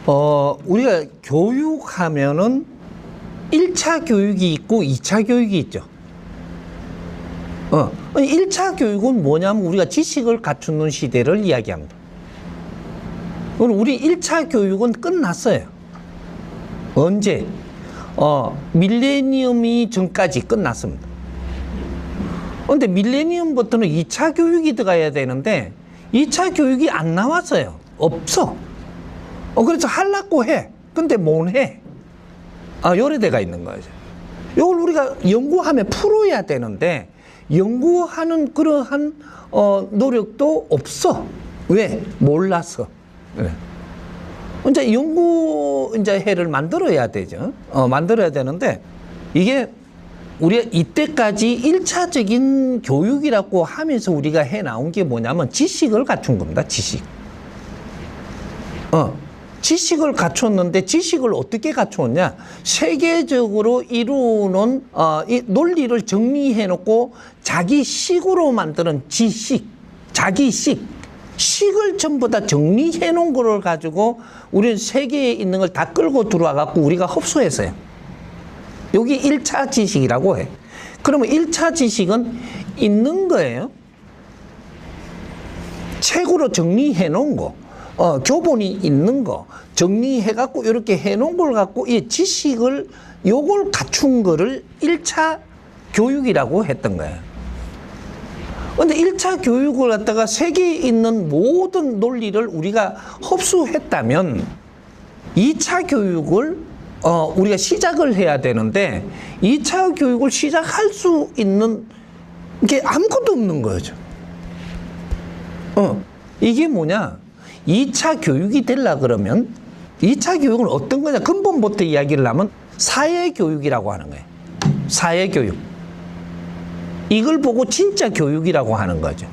우리가 교육하면은 1차 교육이 있고 2차 교육이 있죠. 1차 교육은 뭐냐면 우리가 지식을 갖추는 시대를 이야기합니다. 우리 1차 교육은 끝났어요. 언제? 밀레니엄이 전까지 끝났습니다. 근데 밀레니엄부터는 2차 교육이 들어가야 되는데 2차 교육이 안 나왔어요. 없어. 그래서 하려고 해. 근데 못 해. 요래 데가 있는 거죠. 이걸 우리가 연구하면 풀어야 되는데 연구하는 그러한 노력도 없어. 왜? 몰라서. 네. 이제 연구해를 만들어야 되죠. 만들어야 되는데 이게 우리가 이때까지 1차적인 교육이라고 하면서 우리가 해 나온 게 뭐냐면 지식을 갖춘 겁니다. 지식. 지식을 갖췄는데 지식을 어떻게 갖추었냐? 세계적으로 이루는 이 논리를 정리해 놓고 자기 식으로 만드는 지식, 자기 식을 전부 다 정리해 놓은 거를 가지고 우리는 세계에 있는 걸 다 끌고 들어와 갖고 우리가 흡수했어요. 여기 1차 지식이라고 해. 그러면 1차 지식은 있는 거예요. 책으로 정리해 놓은 거. 교본이 있는 거 정리해 갖고 이렇게 해 놓은 걸 갖고 이 지식을 요걸 갖춘 거를 1차 교육이라고 했던 거예요. 근데 1차 교육을 갖다가 세계에 있는 모든 논리를 우리가 흡수했다면 2차 교육을 우리가 시작을 해야 되는데 2차 교육을 시작할 수 있는 게 아무것도 없는 거죠. 이게 뭐냐? 2차 교육이 되려 그러면 2차 교육은 어떤 거냐? 근본부터 이야기를 하면 사회교육이라고 하는 거예요. 사회교육. 이걸 보고 진짜 교육이라고 하는 거죠.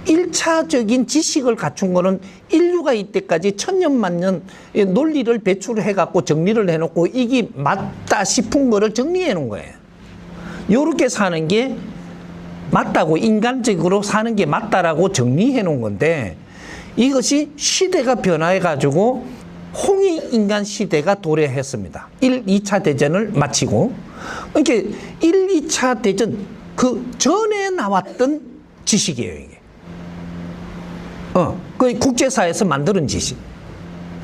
1차적인 지식을 갖춘 거는 인류가 이때까지 천년 만년 논리를 배출해 갖고 정리를 해 놓고 이게 맞다 싶은 거를 정리해 놓은 거예요. 요렇게 사는 게 맞다고, 인간적으로 사는 게 맞다라고 정리해 놓은 건데 이것이 시대가 변화해 가지고 홍익인간 시대가 도래했습니다. 1, 2차 대전을 마치고. 그러니까 1, 2차 대전 그 전에 나왔던 지식이에요, 이게. 그 국제사회에서 만드는 지식.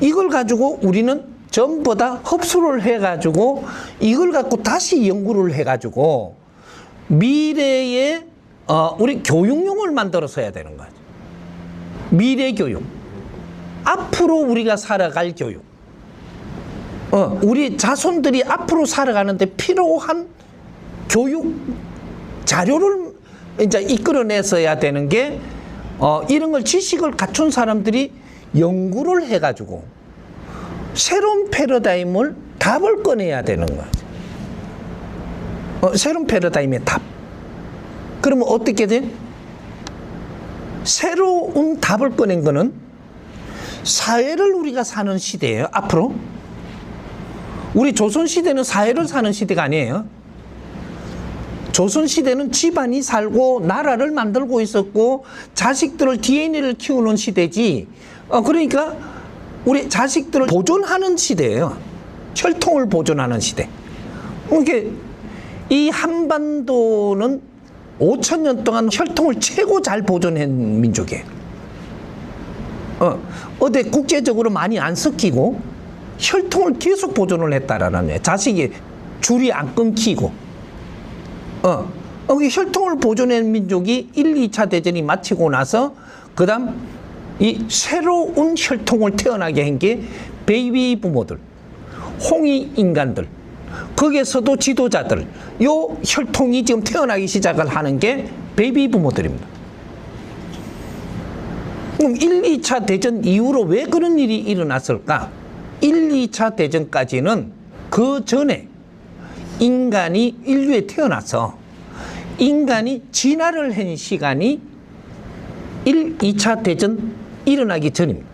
이걸 가지고 우리는 전부 다 흡수를 해 가지고 이걸 갖고 다시 연구를 해 가지고 미래에 우리 교육용을 만들어서 해야 되는 거죠. 미래 교육. 앞으로 우리가 살아갈 교육. 우리 자손들이 앞으로 살아가는데 필요한 교육 자료를 이제 이끌어내서야 되는 게 이런 걸 지식을 갖춘 사람들이 연구를 해가지고 새로운 패러다임을 답을 꺼내야 되는 거죠. 새로운 패러다임의 답. 그러면 어떻게 돼? 새로운 답을 꺼낸 거는 사회를 우리가 사는 시대예요. 앞으로 우리 조선시대는 사회를 사는 시대가 아니에요. 조선시대는 집안이 살고 나라를 만들고 있었고 자식들을 DNA를 키우는 시대지. 그러니까 우리 자식들을 보존하는 시대예요. 혈통을 보존하는 시대. 그러니까 이 한반도는 5,000년 동안 혈통을 최고 잘 보존한 민족이에요. 어디 국제적으로 많이 안 섞이고 혈통을 계속 보존을 했다라는 거예요. 자식이 줄이 안 끊기고. 혈통을 보존한 민족이 1, 2차 대전이 마치고 나서 그 다음 이 새로운 혈통을 태어나게 한 게 베이비 부모들, 홍익인간들, 거기에서도 지도자들, 요 혈통이 지금 태어나기 시작을 하는 게 베이비 부모들입니다. 그럼 1, 2차 대전 이후로 왜 그런 일이 일어났을까? 1, 2차 대전까지는 그 전에 인간이 인류에 태어나서 인간이 진화를 한 시간이 1, 2차 대전 일어나기 전입니다.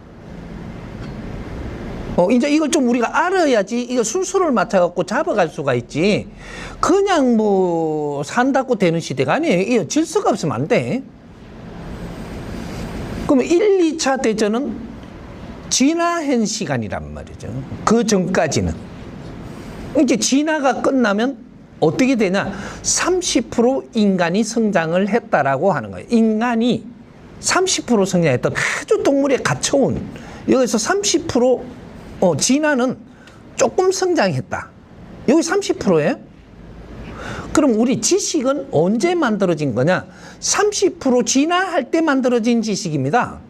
이제 이걸 좀 우리가 알아야지 이거 순서를 맞춰갖고 잡아갈 수가 있지. 그냥 뭐 산다고 되는 시대가 아니에요. 이거 질서가 없으면 안 돼. 그러면 1, 2차 대전은 진화한 시간이란 말이죠. 그 전까지는. 이제 진화가 끝나면 어떻게 되냐? 30% 인간이 성장을 했다라고 하는 거예요. 인간이 30% 성장했다. 아주 동물에 갇혀온 여기서 30% 진화는 조금 성장했다. 여기 30%예요? 그럼 우리 지식은 언제 만들어진 거냐? 30% 진화할 때 만들어진 지식입니다.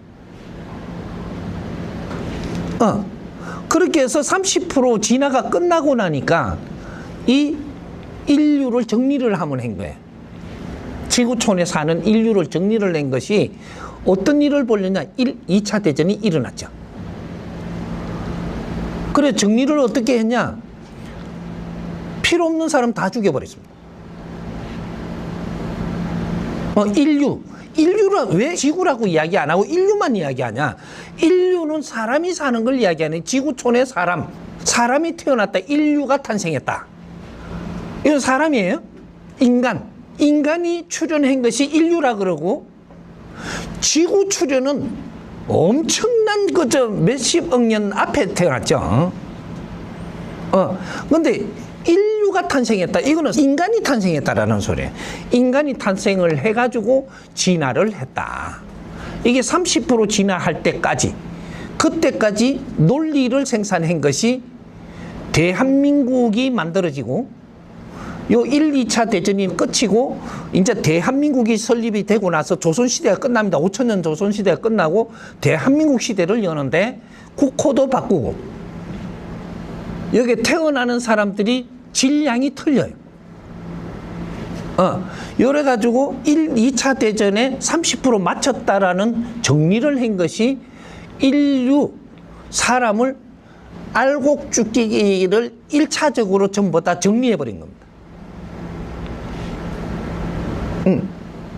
그렇게 해서 30% 진화가 끝나고 나니까 이 인류를 정리를 하면 한 거예요. 지구촌에 사는 인류를 정리를 한 것이 어떤 일을 보려냐? 2차 대전이 일어났죠. 그래 정리를 어떻게 했냐? 필요 없는 사람 다 죽여버렸습니다. 인류를 왜 지구라고 이야기 안 하고 인류만 이야기하냐? 인류는 사람이 사는 걸 이야기하는 지구촌의 사람이 태어났다. 인류가 탄생했다. 이건 사람이에요. 인간이 출현한 것이 인류라 그러고 지구 출현은 엄청난 그저 몇십억 년 앞에 태어났죠. 근데 인류가 탄생했다. 이거는 인간이 탄생했다라는 소리예요. 인간이 탄생을 해가지고 진화를 했다. 이게 30% 진화할 때까지, 그때까지 논리를 생산한 것이 대한민국이 만들어지고, 요 1, 2차 대전이 끝이고, 이제 대한민국이 설립이 되고 나서 조선시대가 끝납니다. 5천년 조선시대가 끝나고 대한민국 시대를 여는데 국호도 바꾸고, 여기 태어나는 사람들이 질량이 틀려요. 이래가지고 1, 2차 대전에 30% 맞췄다라는 정리를 한 것이 인류, 사람을 알곡죽기를 1차적으로 전부 다 정리해버린 겁니다.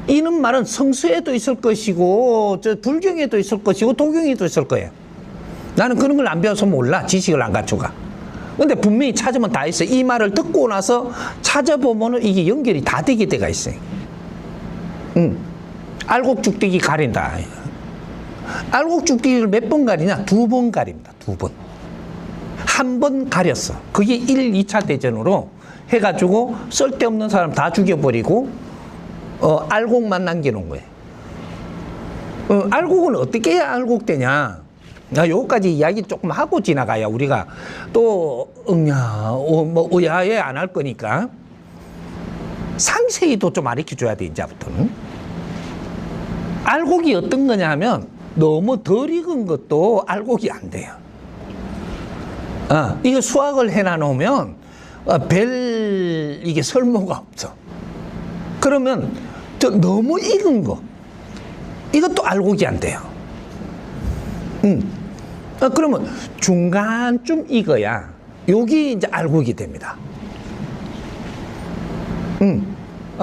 이는 말은 성서에도 있을 것이고, 불경에도 있을 것이고, 도경에도 있을 거예요. 나는 그런 걸 안 배워서 몰라. 지식을 안 갖춰가. 근데 분명히 찾으면 다 있어요. 이 말을 듣고 나서 찾아보면 이게 연결이 다 되게 돼가 있어요. 알곡죽대기 가린다. 알곡죽대기를 몇 번 가리냐? 2번 가립니다. 2번. 한 번 가렸어. 그게 1, 2차 대전으로 해가지고 쓸데없는 사람 다 죽여버리고 알곡만 남겨놓은 거예요. 알곡은 어떻게 해야 알곡되냐? 요거까지 이야기 조금 하고 지나가야 우리가 또 의아해 안 할 거니까 상세히도 좀 가르쳐줘야 돼. 이제부터는 알곡이 어떤 거냐 하면 너무 덜 익은 것도 알곡이 안 돼요. 이거 수확을 해놔놓으면 이게 설모가 없어. 그러면 너무 익은 거 이것도 알곡이 안 돼요. 그러면 중간쯤 익어야 여기 이제 알곡이 됩니다.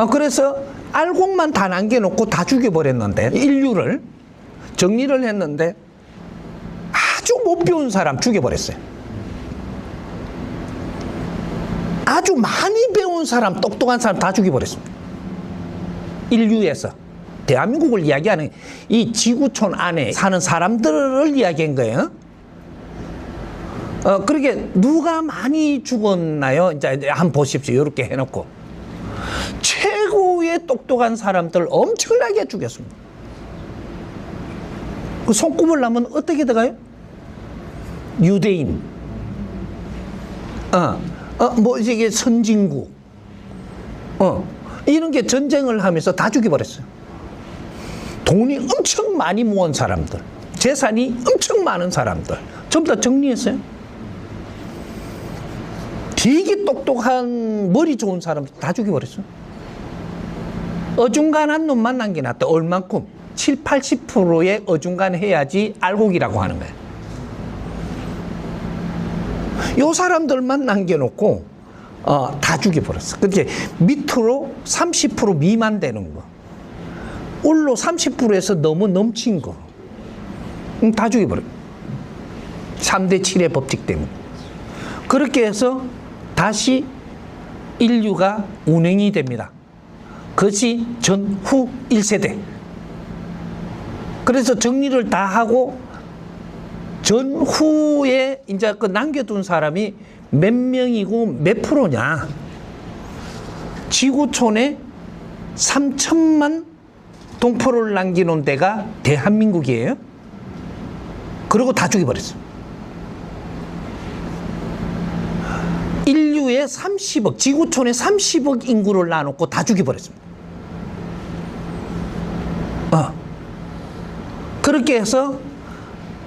그래서 알곡만 다 남겨놓고 다 죽여버렸는데, 인류를 정리를 했는데 아주 못 배운 사람 죽여버렸어요. 아주 많이 배운 사람, 똑똑한 사람 다 죽여버렸습니다. 인류에서. 대한민국을 이야기하는 이 지구촌 안에 사는 사람들을 이야기한 거예요. 그렇게 누가 많이 죽었나요? 이제 한번 보십시오. 이렇게 해놓고 최고의 똑똑한 사람들 엄청나게 죽였습니다. 그 손꼽을 나면 어떻게 들어가요? 유대인, 이게 선진국, 이런 게 전쟁을 하면서 다 죽여버렸어요. 돈이 엄청 많이 모은 사람들, 재산이 엄청 많은 사람들 전부 다 정리했어요. 되게 똑똑한 머리 좋은 사람들 다 죽여버렸어요. 어중간한 놈만 남겨놨다. 얼만큼? 7, 80%의 어중간해야지 알곡이라고 하는 거예요. 요 사람들만 남겨놓고 다 죽여버렸어. 그렇게 밑으로 30% 미만 되는 거, 올로 30%에서 너무 넘친 거 다 죽여버려요. 3대 7의 법칙 때문에. 그렇게 해서 다시 인류가 운행이 됩니다. 그것이 전후 1세대. 그래서 정리를 다 하고 전후에 이제 그 남겨둔 사람이 몇 명이고 몇 프로냐? 지구촌에 3천만 동포를 남기는 데가 대한민국이에요. 그리고 다 죽여버렸어요. 인류의 30억, 지구촌에 30억 인구를 놔놓고 다 죽여버렸습니다. 그렇게 해서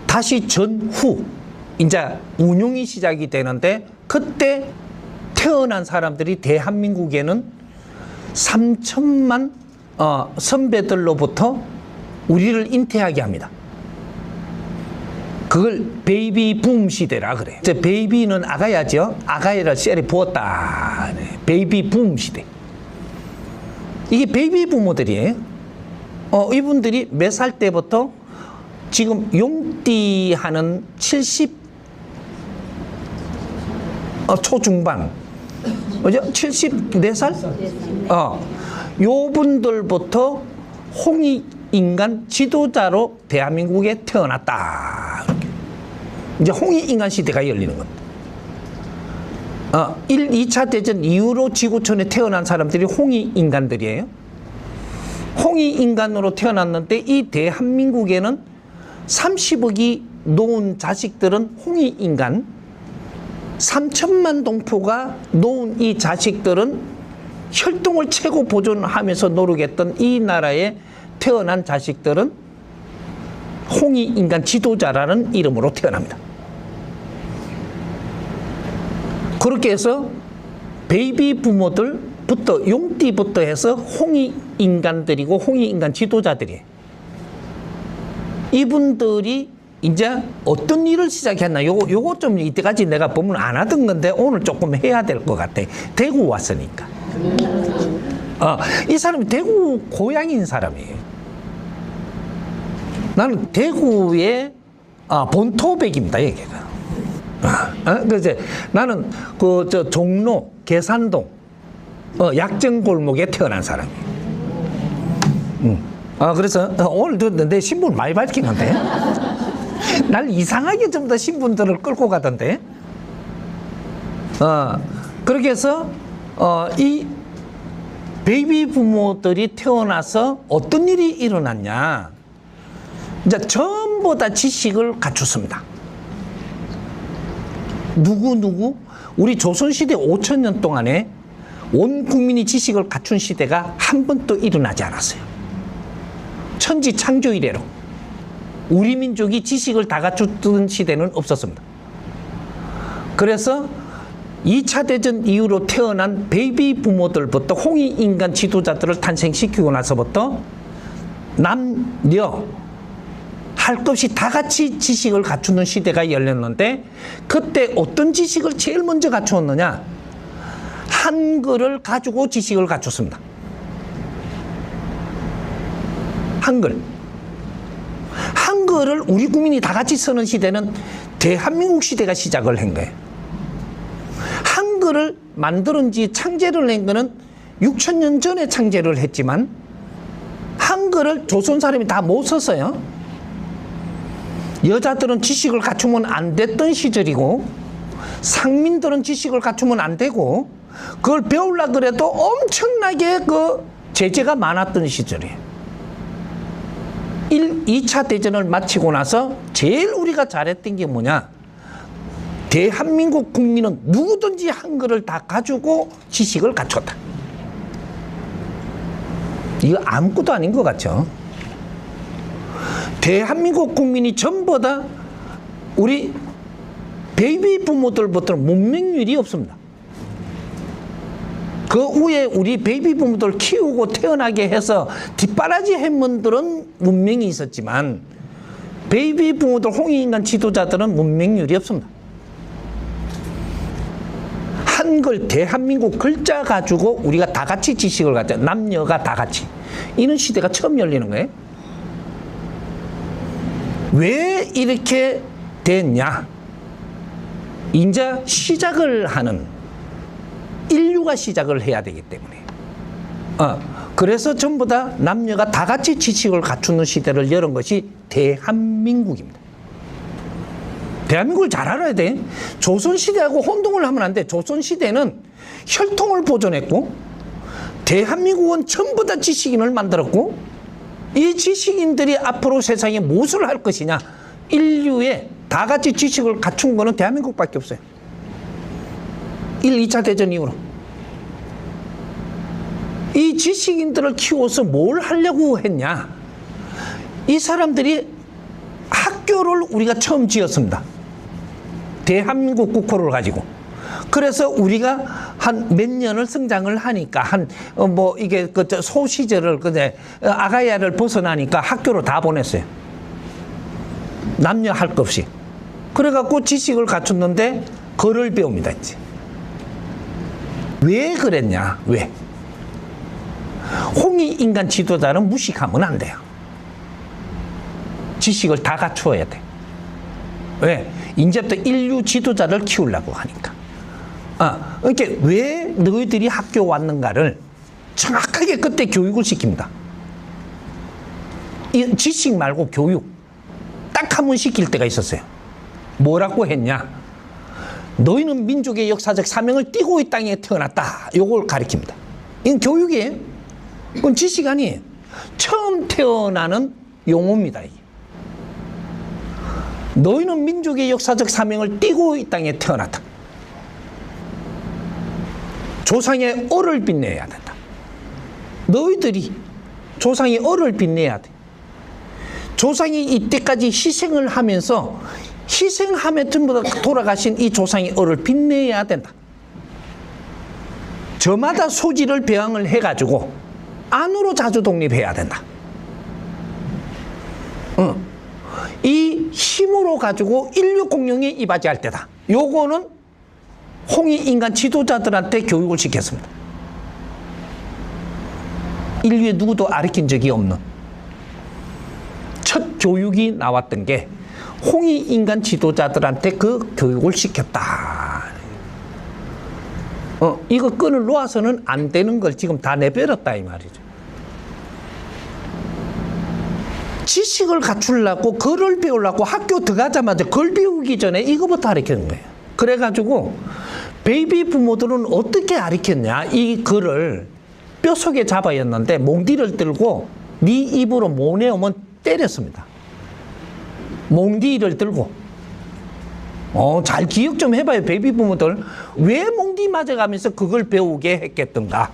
다시 전후 이제 운용이 시작이 되는데, 그때 태어난 사람들이 대한민국에는 3천만 선배들로부터 우리를 잉태하게 합니다. 그걸 베이비 붐 시대라 그래. 이제 베이비는 아가야죠. 아가야를 셀에 부었다. 네. 베이비 붐 시대. 이게 베이비 부모들이에요. 이분들이 몇 살 때부터 지금 용띠하는 70 초중반, 그죠? 74살? 요 분들부터 홍익인간 지도자로 대한민국에 태어났다. 이렇게. 이제 홍익인간 시대가 열리는 겁니다. 1, 2차 대전 이후로 지구촌에 태어난 사람들이 홍익인간들이에요. 홍익인간으로 태어났는데 이 대한민국에는 30억이 놓은 자식들은 홍익인간, 3천만 동포가 놓은 이 자식들은 혈통을 최고 보존하면서 노력했던 이 나라에 태어난 자식들은 홍익인간 지도자라는 이름으로 태어납니다. 그렇게 해서 베이비 부모들부터 용띠부터 해서 홍익인간들이고 홍익인간 지도자들이에요. 이분들이 이제 어떤 일을 시작했나, 요거 좀 이때까지 내가 법문 안 하던 건데 오늘 조금 해야 될 것 같아. 대구 왔으니까. 이 사람이 대구 고향인 사람이에요. 나는 대구의 본토백입니다, 여기가. 그래서 나는 종로, 계산동, 약정골목에 태어난 사람이에요. 그래서 오늘도 내 신분 많이 밝히는데 날 이상하게 좀 더 신분들을 끌고 가던데. 그렇게 해서 이 베이비 부모들이 태어나서 어떤 일이 일어났냐, 이제 전부 다 지식을 갖췄습니다. 누구 우리 조선시대 5천년 동안에 온 국민이 지식을 갖춘 시대가 한 번도 일어나지 않았어요. 천지 창조 이래로 우리 민족이 지식을 다 갖췄던 시대는 없었습니다. 그래서 2차 대전 이후로 태어난 베이비 부모들부터 홍익인간 지도자들을 탄생시키고 나서부터 남녀 할 것 없이 다 같이 지식을 갖추는 시대가 열렸는데, 그때 어떤 지식을 제일 먼저 갖추었느냐? 한글을 가지고 지식을 갖췄습니다. 한글을 우리 국민이 다 같이 쓰는 시대는 대한민국 시대가 시작을 한 거예요. 한글을 만드는 지 창제를 한 거는 6천년 전에 창제를 했지만 한글을 조선 사람이 다 못 썼어요. 여자들은 지식을 갖추면 안 됐던 시절이고, 상민들은 지식을 갖추면 안 되고, 그걸 배우려고 그래도 엄청나게 제재가 많았던 시절이에요. 2차 대전을 마치고 나서 제일 우리가 잘했던 게 뭐냐? 대한민국 국민은 누구든지 한글을 다 가지고 지식을 갖췄다. 이거 아무것도 아닌 것 같죠? 대한민국 국민이 전부 다 우리 베이비 부모들부터는 문맹률이 없습니다. 그 후에 우리 베이비 부모들 키우고 태어나게 해서 뒷바라지 해문들은 문명이 있었지만 베이비 부모들 홍익인간 지도자들은 문맹률이 없습니다. 한글 대한민국 글자 가지고 우리가 다 같이 지식을 갖자, 남녀가 다 같이, 이런 시대가 처음 열리는 거예요. 왜 이렇게 됐냐? 이제 시작을 하는, 인류가 시작을 해야 되기 때문에. 그래서 전부 다 남녀가 다 같이 지식을 갖추는 시대를 열은 것이 대한민국입니다. 대한민국을 잘 알아야 돼. 조선시대하고 혼동을 하면 안 돼. 조선시대는 혈통을 보존했고, 대한민국은 전부 다 지식인을 만들었고, 이 지식인들이 앞으로 세상에 무엇을 할 것이냐, 인류에 다 같이 지식을 갖춘 거는 대한민국밖에 없어요. 1, 2차 대전 이후로. 이 지식인들을 키워서 뭘 하려고 했냐? 이 사람들이 학교를 우리가 처음 지었습니다. 대한민국 국호를 가지고. 그래서 우리가 한 몇 년을 성장을 하니까 이게 소 시절을 아가야를 벗어나니까 학교로 다 보냈어요. 남녀 할 것 없이. 그래갖고 지식을 갖췄는데 글을 배웁니다, 이제. 왜 그랬냐? 왜? 홍익인간 지도자는 무식하면 안 돼요. 지식을 다 갖추어야 돼. 왜? 이제부터 인류 지도자를 키우려고 하니까. 그러니까 왜 너희들이 학교 왔는가를 정확하게 그때 교육을 시킵니다. 이 지식 말고 교육. 딱 한 번 시킬 때가 있었어요. 뭐라고 했냐? 너희는 민족의 역사적 사명을 띠고 이 땅에 태어났다. 요걸 가리킵니다. 이건 교육이에요. 그건 지식 아니에요. 처음 태어나는 용어입니다. 이게. 너희는 민족의 역사적 사명을 띠고 이 땅에 태어났다. 조상의 얼을 빛내야 된다. 너희들이 조상의 얼을 빛내야 돼. 조상이 이때까지 희생을 하면서 희생함에 전부 다 돌아가신 이 조상의 얼을 빛내야 된다. 저마다 소지를 배양을 해가지고 안으로 자주 독립해야 된다. 이 힘으로 가지고 인류 공룡에 이바지할 때다. 요거는 홍익인간 지도자들한테 교육을 시켰습니다. 인류에 누구도 가르친 적이 없는 첫 교육이 나왔던 게 홍익인간 지도자들한테 그 교육을 시켰다. 이거 끈을 놓아서는 안 되는 걸 지금 다 내버렸다 이 말이죠. 지식을 갖추려고 글을 배우려고 학교 들어가자마자 글 배우기 전에 이거부터 가르치는 거예요. 그래가지고 베이비 부모들은 어떻게 가르쳤냐? 이 글을 뼛속에 잡아였는데 몽디를 들고 네 입으로 못 내오면 때렸습니다. 몽디를 들고. 잘 기억 좀 해봐요. 베이비 부모들. 왜 몽디 맞아가면서 그걸 배우게 했겠던가?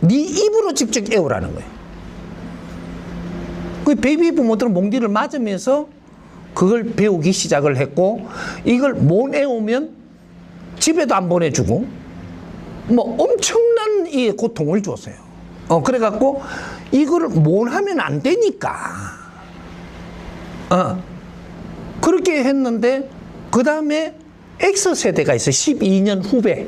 네 입으로 직접 애우라는 거예요. 그 베이비 부모들은 몽디를 맞으면서 그걸 배우기 시작을 했고, 이걸 못 애우면 집에도 안 보내주고, 엄청난 이 고통을 줬어요. 그래갖고, 이거를 못 하면 안 되니까. 그렇게 했는데, 그 다음에 X세대가 있어요. 12년 후배.